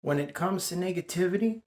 When it comes to negativity,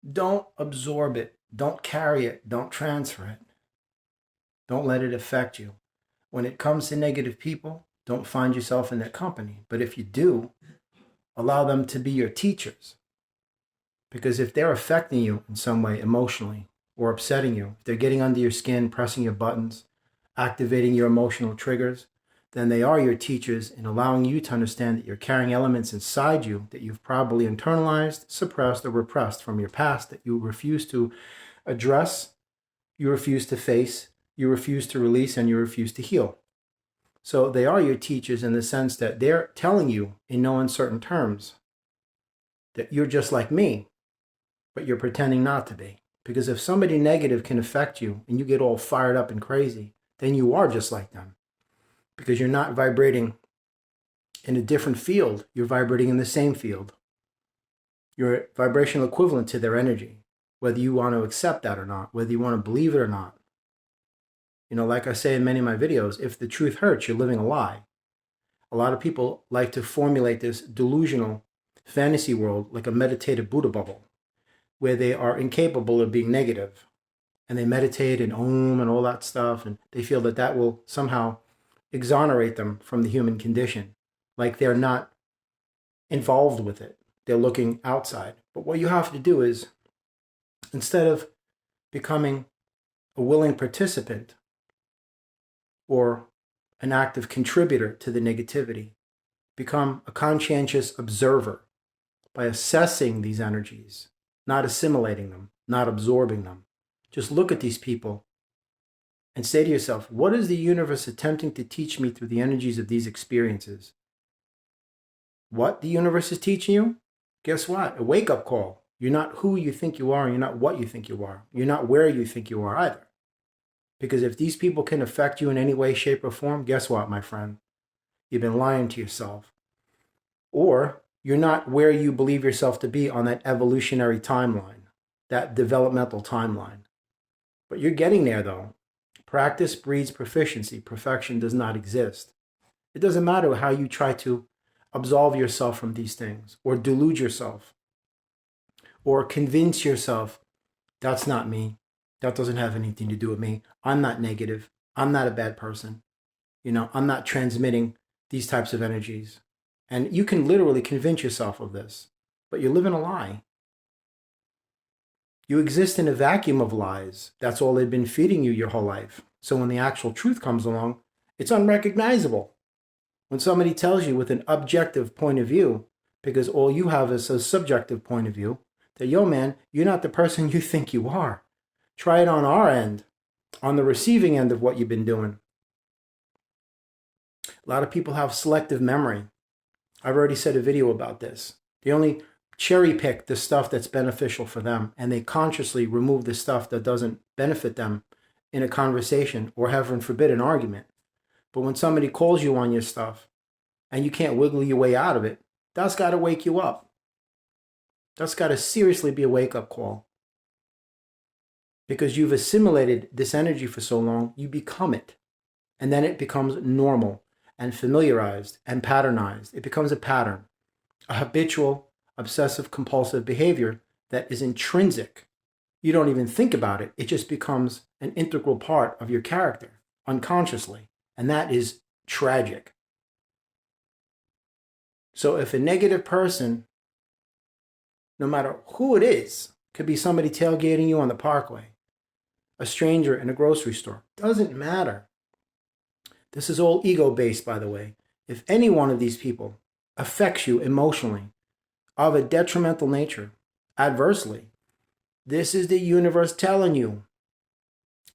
don't absorb it. Don't carry it. Don't transfer it. Don't let it affect you. When it comes to negative people, don't find yourself in their company. But if you do, allow them to be your teachers. Because if they're affecting you in some way emotionally or upsetting you, if they're getting under your skin, pressing your buttons, activating your emotional triggers, then they are your teachers in allowing you to understand that you're carrying elements inside you that you've probably internalized, suppressed, or repressed from your past that you refuse to address, you refuse to face, you refuse to release, and you refuse to heal. So they are your teachers in the sense that they're telling you in no uncertain terms that you're just like me, but you're pretending not to be. Because if somebody negative can affect you and you get all fired up and crazy, then you are just like them. Because you're not vibrating in a different field, you're vibrating in the same field. You're vibrational equivalent to their energy, whether you want to accept that or not, whether you want to believe it or not. You know, like I say in many of my videos, if the truth hurts, you're living a lie. A lot of people like to formulate this delusional fantasy world like a meditative Buddha bubble, where they are incapable of being negative. And they meditate and Om and all that stuff, and they feel that that will somehow exonerate them from the human condition, like they're not involved with it. They're looking outside. But what you have to do is, instead of becoming a willing participant or an active contributor to the negativity, become a conscientious observer by assessing these energies, not assimilating them, not absorbing them. Just look at these people and say to yourself, what is the universe attempting to teach me through the energies of these experiences? What the universe is teaching you? Guess what? A wake-up call. You're not who you think you are, and you're not what you think you are. You're not where you think you are either. Because if these people can affect you in any way, shape, or form, guess what, my friend? You've been lying to yourself. Or you're not where you believe yourself to be on that evolutionary timeline, that developmental timeline. But you're getting there, though. Practice breeds proficiency. Perfection does not exist. It doesn't matter how you try to absolve yourself from these things or delude yourself or convince yourself that's not me. That doesn't have anything to do with me. I'm not negative. I'm not a bad person. You know, I'm not transmitting these types of energies. And you can literally convince yourself of this, but you're living a lie. You exist in a vacuum of lies. That's all they've been feeding you your whole life. So when the actual truth comes along, it's unrecognizable. When somebody tells you with an objective point of view, because all you have is a subjective point of view, that, yo, man, you're not the person you think you are. Try it on our end, on the receiving end of what you've been doing. A lot of people have selective memory. I've already said a video about this. They only cherry pick the stuff that's beneficial for them, and they consciously remove the stuff that doesn't benefit them in a conversation or, heaven forbid, an argument. But when somebody calls you on your stuff and you can't wiggle your way out of it, that's got to wake you up. That's got to seriously be a wake-up call. Because you've assimilated this energy for so long, you become it. And then it becomes normal and familiarized and patternized. It becomes a pattern, a habitual, obsessive-compulsive behavior that is intrinsic. You don't even think about it. It just becomes an integral part of your character, unconsciously. And that is tragic. So if a negative person, no matter who it is, could be somebody tailgating you on the parkway, a stranger in a grocery store, doesn't matter. This is all ego-based, by the way. If any one of these people affects you emotionally, of a detrimental nature, adversely, this is the universe telling you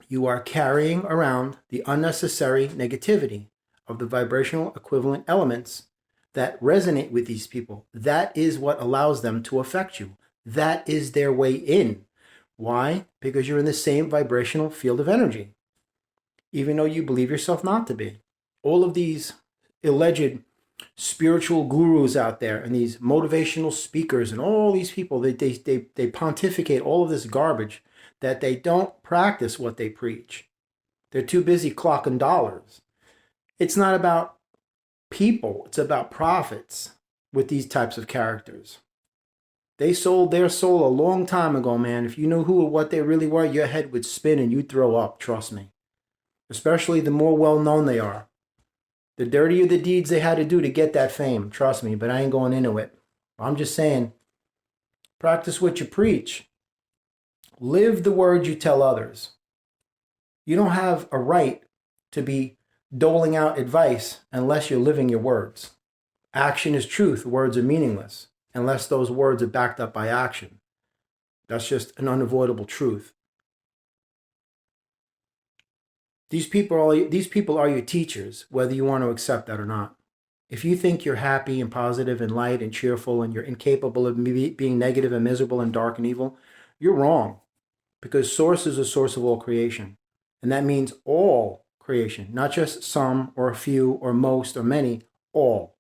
you are carrying around the unnecessary negativity of the vibrational equivalent elements that resonate with these people. That is what allows them to affect you. That is their way in. Why? Because you're in the same vibrational field of energy, even though you believe yourself not to be. All of these alleged spiritual gurus out there and these motivational speakers and all these people, they pontificate all of this garbage that they don't practice what they preach. They're too busy clocking dollars. It's not about people. It's about profits with these types of characters. They sold their soul a long time ago, man. If you knew who or what they really were, your head would spin and you'd throw up, trust me. Especially the more well-known they are. The dirtier the deeds they had to do to get that fame, trust me, but I ain't going into it. I'm just saying, practice what you preach. Live the words you tell others. You don't have a right to be doling out advice unless you're living your words. Action is truth. Words are meaningless unless those words are backed up by action. That's just an unavoidable truth. These people are your teachers, whether you want to accept that or not. If you think you're happy and positive and light and cheerful and you're incapable of being negative and miserable and dark and evil, you're wrong. Because source is a source of all creation. And that means all creation, not just some or a few or most or many, all.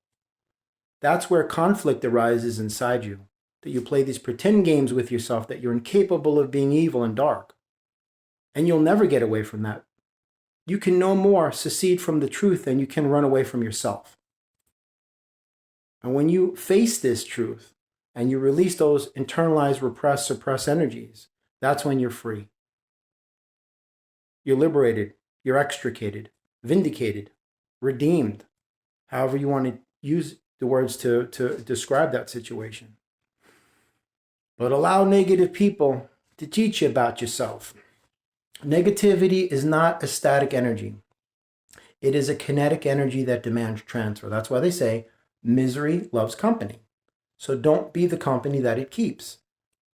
That's where conflict arises inside you, that you play these pretend games with yourself that you're incapable of being evil and dark. And you'll never get away from that. You can no more secede from the truth than you can run away from yourself. And when you face this truth and you release those internalized, repressed, suppressed energies, that's when you're free. You're liberated, you're extricated, vindicated, redeemed, however you want to use the words to describe that situation. But allow negative people to teach you about yourself. Negativity is not a static energy. It is a kinetic energy that demands transfer. That's why they say misery loves company. So don't be the company that it keeps.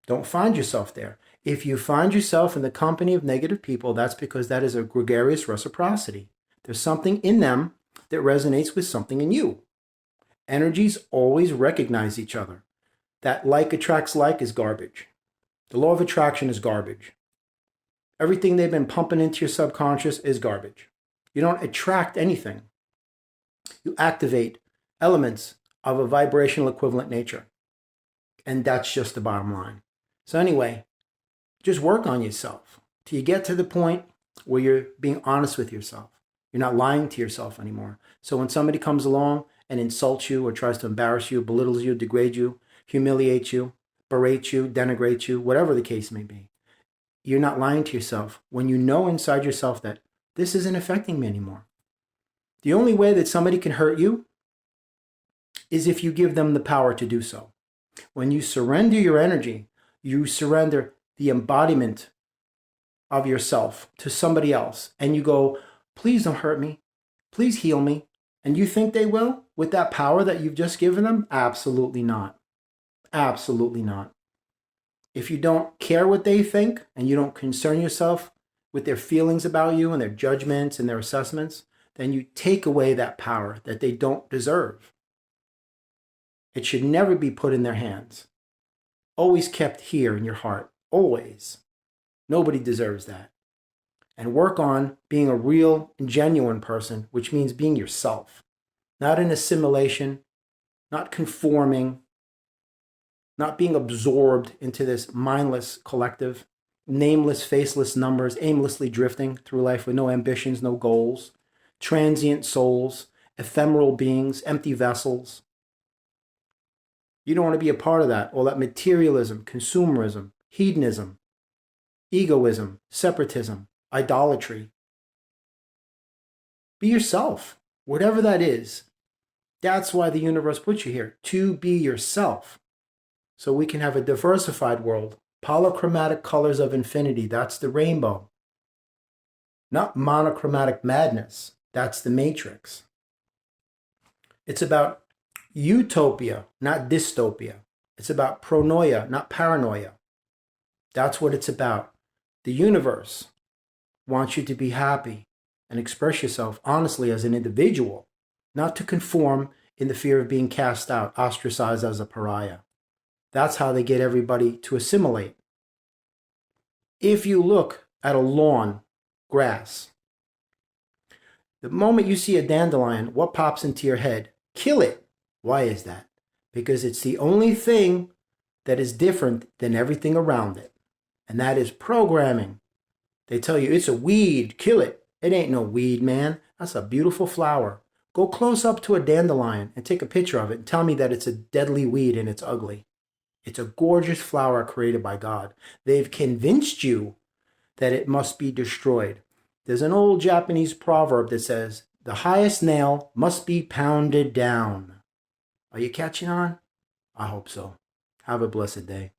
Don't find yourself there. If you find yourself in the company of negative people, that's because that is a gregarious reciprocity. There's something in them that resonates with something in you. Energies always recognize each other. That like attracts like is garbage. The law of attraction is garbage. Everything they've been pumping into your subconscious is garbage. You don't attract anything. You activate elements of a vibrational equivalent nature. And that's just the bottom line. So anyway, just work on yourself till you get to the point where you're being honest with yourself. You're not lying to yourself anymore. So when somebody comes along and insults you or tries to embarrass you, belittles you, degrade you, humiliate you, berate you, denigrate you, whatever the case may be, you're not lying to yourself when you know inside yourself that this isn't affecting me anymore. The only way that somebody can hurt you is if you give them the power to do so. When you surrender your energy, you surrender the embodiment of yourself to somebody else. And you go, please don't hurt me. Please heal me. And you think they will with that power that you've just given them? Absolutely not. Absolutely not. If you don't care what they think and you don't concern yourself with their feelings about you and their judgments and their assessments, then you take away that power that they don't deserve. It should never be put in their hands. Always kept here in your heart. Always. Nobody deserves that. And work on being a real and genuine person, which means being yourself. Not in assimilation, not conforming, not being absorbed into this mindless collective, nameless, faceless numbers, aimlessly drifting through life with no ambitions, no goals, transient souls, ephemeral beings, empty vessels. You don't want to be a part of that. All that materialism, consumerism, hedonism, egoism, separatism, idolatry. Be yourself, whatever that is. That's why the universe put you here, to be yourself. So we can have a diversified world, polychromatic colors of infinity. That's the rainbow. Not monochromatic madness. That's the matrix. It's about utopia, not dystopia. It's about pronoia, not paranoia. That's what it's about. The universe wants you to be happy and express yourself honestly as an individual, not to conform in the fear of being cast out, ostracized as a pariah. That's how they get everybody to assimilate. If you look at a lawn, grass, the moment you see a dandelion, what pops into your head? Kill it. Why is that? Because it's the only thing that is different than everything around it. And that is programming. They tell you it's a weed, kill it. It ain't no weed, man. That's a beautiful flower. Go close up to a dandelion and take a picture of it and tell me that it's a deadly weed and it's ugly. It's a gorgeous flower created by God. They've convinced you that it must be destroyed. There's an old Japanese proverb that says, the highest nail must be pounded down. Are you catching on? I hope so. Have a blessed day.